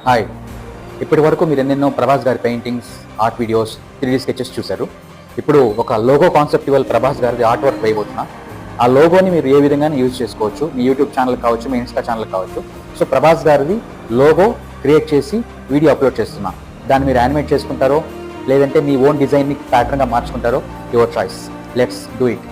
Hi, ఇప్పటి వరకు మీరు ఎన్నెన్నో ప్రభాస్ గారి paintings, art videos, 3D sketches చూశారు. ఇప్పుడు ఒక లోగో కాన్సెప్చువల్ ప్రభాస్ గారిది ఆర్ట్ వర్క్ వేయబోతున్నా. ఆ లోగోని మీరు ఏ విధంగా యూజ్ చేసుకోవచ్చు, మీ యూట్యూబ్ ఛానల్ కావచ్చు, మీ ఇన్స్టా ఛానల్ కావచ్చు. సో ప్రభాస్ గారిది లోగో క్రియేట్ చేసి వీడియో అప్లోడ్ చేస్తున్నా. దాన్ని మీరు యానిమేట్ చేసుకుంటారో లేదంటే మీ ఓన్ డిజైన్ని ప్యాటర్న్గా మార్చుకుంటారో, your choice. Let's do it.